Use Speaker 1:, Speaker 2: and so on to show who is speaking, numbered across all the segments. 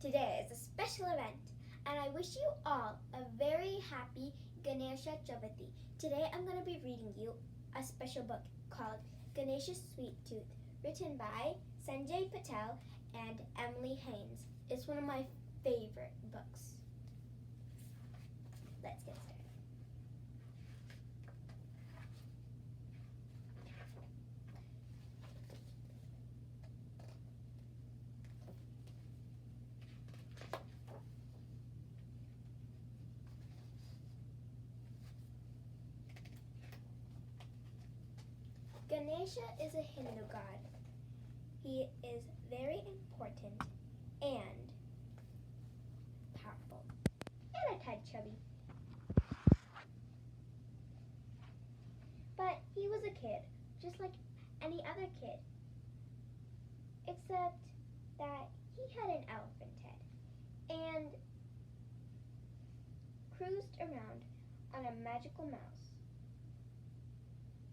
Speaker 1: Today is a special event, and I wish you all a very happy Ganesha Chaturthi. Today I'm going to be reading you a special book called Ganesha's Sweet Tooth, written by Sanjay Patel and Emily Haynes. It's one of my favorite books. Let's get started. Ganesha is a Hindu god. He is very important and powerful and a tad chubby. But he was a kid, just like any other kid, except that he had an elephant head and cruised around on a magical mouse,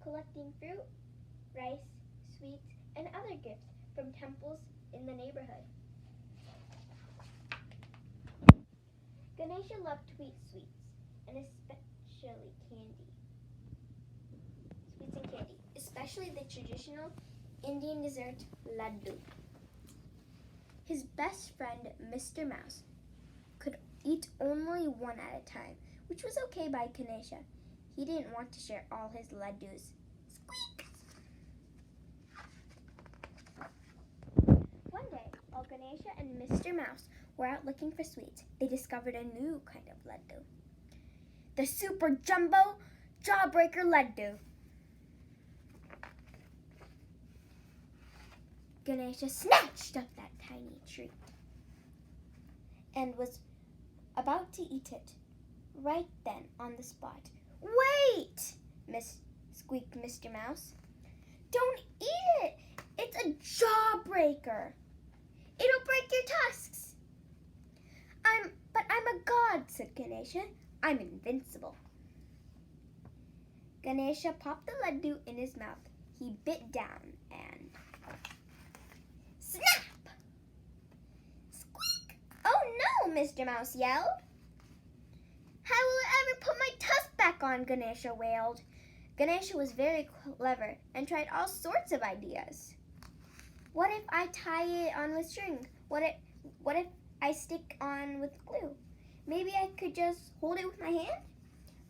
Speaker 1: collecting fruit, rice, sweets, and other gifts from temples in the neighborhood. Ganesha loved to eat sweets, and especially candy. Sweets and candy, especially the traditional Indian dessert laddu. His best friend, Mr. Mouse, could eat only one at a time, which was okay by Ganesha. He didn't want to share all his laddus. Squeak! One day, while Ganesha and Mr. Mouse were out looking for sweets, they discovered a new kind of laddu. The Super Jumbo Jawbreaker Laddu. Ganesha snatched up that tiny treat and was about to eat it right then on the spot. Wait! Squeaked Mr. Mouse. Don't eat it! It's a jawbreaker. It'll break your tusks. But I'm a god, said Ganesha. I'm invincible. Ganesha popped the laddu in his mouth. He bit down and snap! Squeak! Oh no, Mr. Mouse yelled. How will I ever put my tusk back on? Ganesha wailed. Ganesha was very clever and tried all sorts of ideas. What if I tie it on with string? What if I stick on with glue? Maybe I could just hold it with my hand?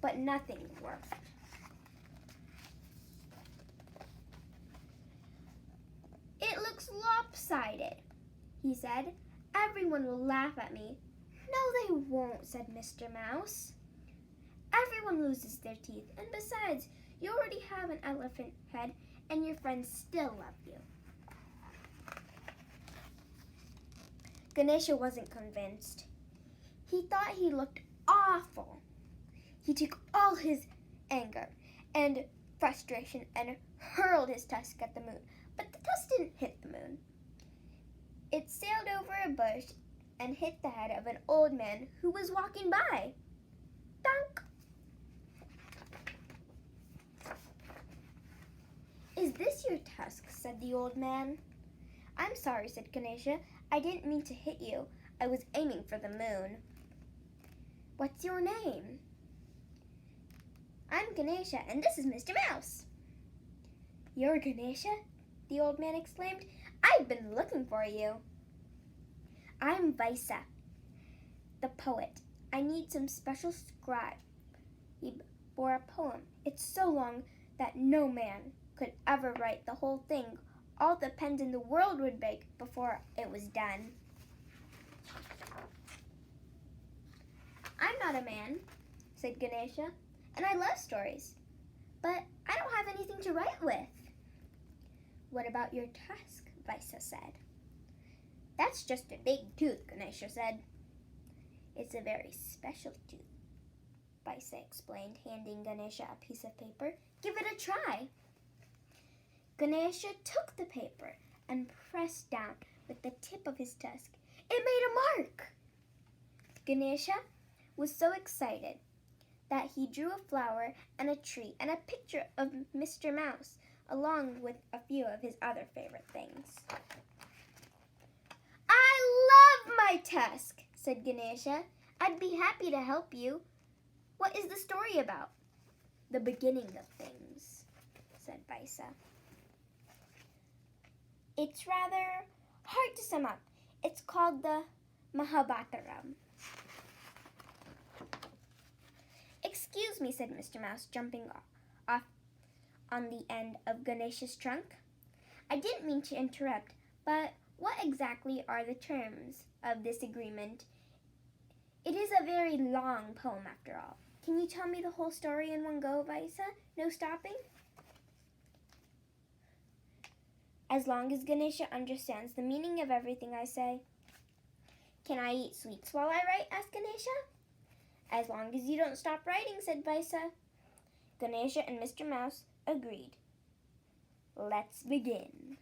Speaker 1: But nothing worked. It looks lopsided, he said. Everyone will laugh at me. No, they won't, said Mr. Mouse. Everyone loses their teeth, and besides, you already have an elephant head, and your friends still love you. Ganesha wasn't convinced. He thought he looked awful. He took all his anger and frustration and hurled his tusk at the moon, but the tusk didn't hit the moon. It sailed over a bush and hit the head of an old man who was walking by. Dunk! Is this your tusk? Said the old man. I'm sorry, said Ganesha. I didn't mean to hit you. I was aiming for the moon. What's your name? I'm Ganesha, and this is Mr. Mouse. You're Ganesha? The old man exclaimed. I've been looking for you. I'm Vaisa, the poet. I need some special scribe for a poem. It's so long that no man could ever write the whole thing. All the pens in the world would break before it was done. I'm not a man, said Ganesha, and I love stories, but I don't have anything to write with. What about your tusk? Vaisa said. That's just a big tooth, Ganesha said. It's a very special tooth, Vaisa explained, handing Ganesha a piece of paper. Give it a try. Ganesha took the paper and pressed down with the tip of his tusk. It made a mark. Ganesha was so excited that he drew a flower and a tree and a picture of Mr. Mouse, along with a few of his other favorite things. I love my task, said Ganesha. I'd be happy to help you. What is the story about? The beginning of things, said Vaisa. It's rather hard to sum up. It's called the Mahabhataram. Excuse me, said Mr. Mouse, jumping off on the end of Ganesha's trunk. I didn't mean to interrupt, but what exactly are the terms of this agreement? It is a very long poem, after all. Can you tell me the whole story in one go, Vaisa? No stopping? As long as Ganesha understands the meaning of everything I say. Can I eat sweets while I write? Asked Ganesha. As long as you don't stop writing, said Vaisa. Ganesha and Mr. Mouse agreed. Let's begin.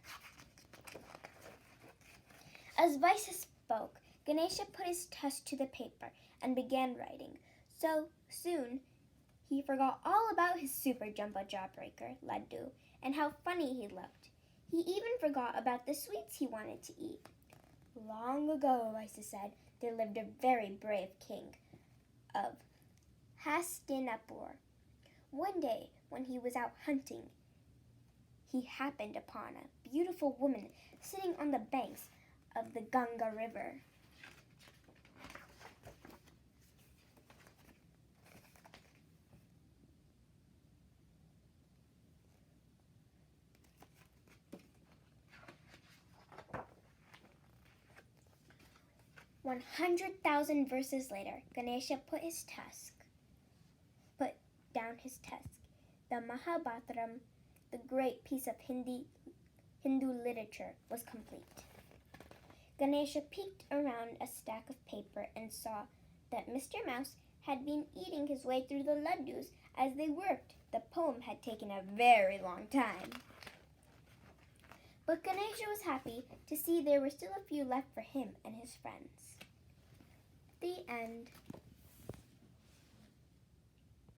Speaker 1: As Vaisa spoke, Ganesha put his tusk to the paper and began writing. So soon, he forgot all about his super jumbo jawbreaker, Laddu, and how funny he looked. He even forgot about the sweets he wanted to eat. Long ago, Vaisa said, there lived a very brave king of Hastinapur. One day, when he was out hunting, he happened upon a beautiful woman sitting on the banks of the Ganga River. One 100,000 verses later, Ganesha put down his tusk. The Mahabhataram, the great piece of Hindu literature, was complete. Ganesha peeked around a stack of paper and saw that Mr. Mouse had been eating his way through the laddus as they worked. The poem had taken a very long time. But Ganesha was happy to see there were still a few left for him and his friends. The end.